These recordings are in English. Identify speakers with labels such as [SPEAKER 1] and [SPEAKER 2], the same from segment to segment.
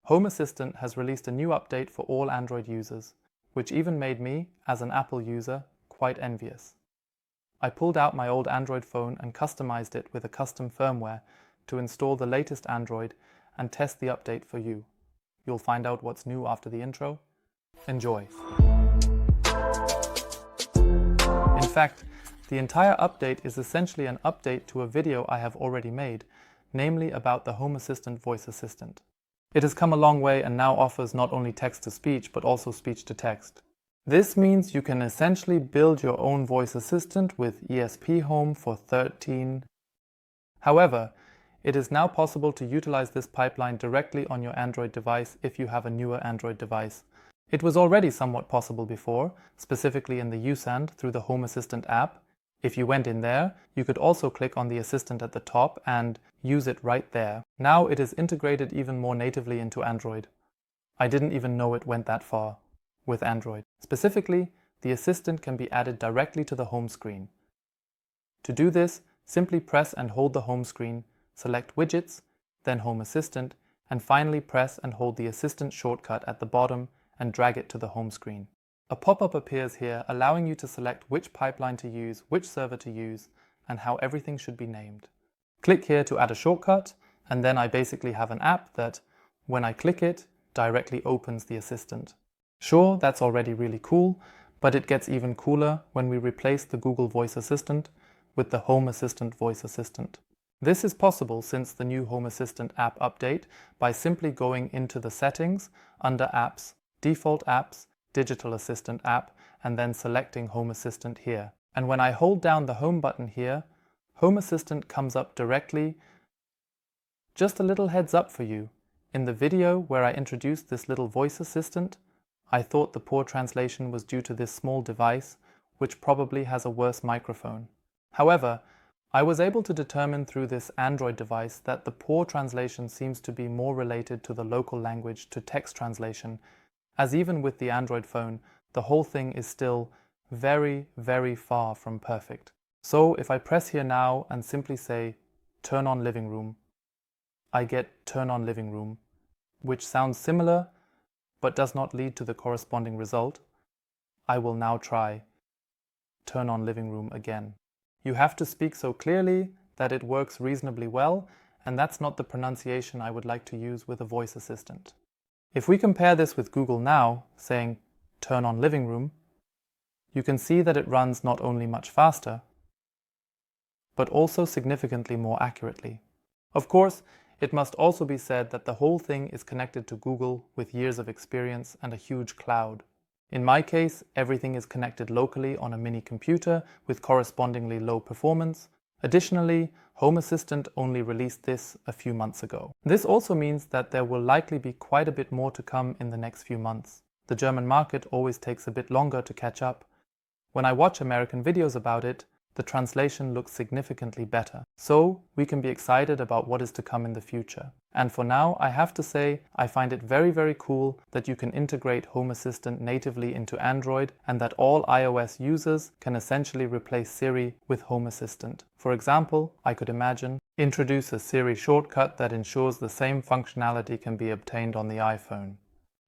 [SPEAKER 1] Home Assistant has released a new update for all Android users, which even made me, as an Apple user, quite envious. I pulled out my old Android phone and customized it with a custom firmware to install the latest Android and test the update for you. You'll find out what's new after the intro. Enjoy! In fact, the entire update is essentially an update to a video I have already made, namely about the Home Assistant voice assistant. It has come a long way and now offers not only text-to-speech but also speech-to-text. This means you can essentially build your own voice assistant with ESP Home for $13. However, it is now possible to utilize this pipeline directly on your Android device if you have a newer Android device. It was already somewhat possible before, specifically in the USAND through the Home Assistant app. If you went in there, you could also click on the assistant at the top and use it right there. Now it is integrated even more natively into Android. I didn't even know it went that far with Android. Specifically, the assistant can be added directly to the home screen. To do this, simply press and hold the home screen, select Widgets, then Home Assistant, and finally press and hold the Assistant shortcut at the bottom and drag it to the home screen. A pop-up appears here allowing you to select which pipeline to use, which server to use, and how everything should be named. Click here to add a shortcut, and then I basically have an app that, when I click it, directly opens the assistant. Sure, that's already really cool, but it gets even cooler when we replace the Google Voice Assistant with the Home Assistant voice assistant. This is possible since the new Home Assistant app update by simply going into the settings under Apps, Default Apps, Digital Assistant app, and then selecting Home Assistant here. And when I hold down the Home button here, Home Assistant comes up directly. Just a little heads up for you. In the video where I introduced this little voice assistant, I thought the poor translation was due to this small device, which probably has a worse microphone. However, I was able to determine through this Android device that the poor translation seems to be more related to the local language to text translation, as even with the Android phone, the whole thing is still very, very far from perfect. So if I press here now and simply say, turn on living room, I get turn on living room, which sounds similar, but does not lead to the corresponding result. I will now try turn on living room again. You have to speak so clearly that it works reasonably well, and that's not the pronunciation I would like to use with a voice assistant. If we compare this with Google Now, saying turn on living room, you can see that it runs not only much faster, but also significantly more accurately. Of course, it must also be said that the whole thing is connected to Google with years of experience and a huge cloud. In my case, everything is connected locally on a mini computer with correspondingly low performance. Additionally, Home Assistant only released this a few months ago. This also means that there will likely be quite a bit more to come in the next few months. The German market always takes a bit longer to catch up. When I watch American videos about it, the translation looks significantly better. So we can be excited about what is to come in the future. And for now, I have to say, I find it very, very cool that you can integrate Home Assistant natively into Android and that all iOS users can essentially replace Siri with Home Assistant. For example, I could imagine introduce a Siri shortcut that ensures the same functionality can be obtained on the iPhone.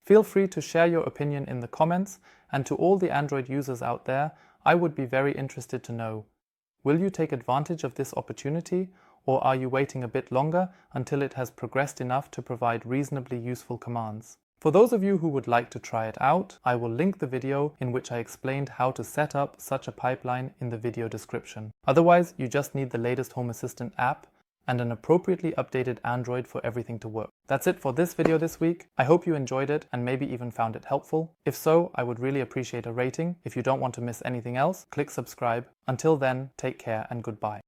[SPEAKER 1] Feel free to share your opinion in the comments, and to all the Android users out there, I would be very interested to know, will you take advantage of this opportunity, or are you waiting a bit longer until it has progressed enough to provide reasonably useful commands? For those of you who would like to try it out, I will link the video in which I explained how to set up such a pipeline in the video description. Otherwise, you just need the latest Home Assistant app and an appropriately updated Android for everything to work. That's it for this video this week. I hope you enjoyed it and maybe even found it helpful. If so, I would really appreciate a rating. If you don't want to miss anything else, click subscribe. Until then, take care and goodbye.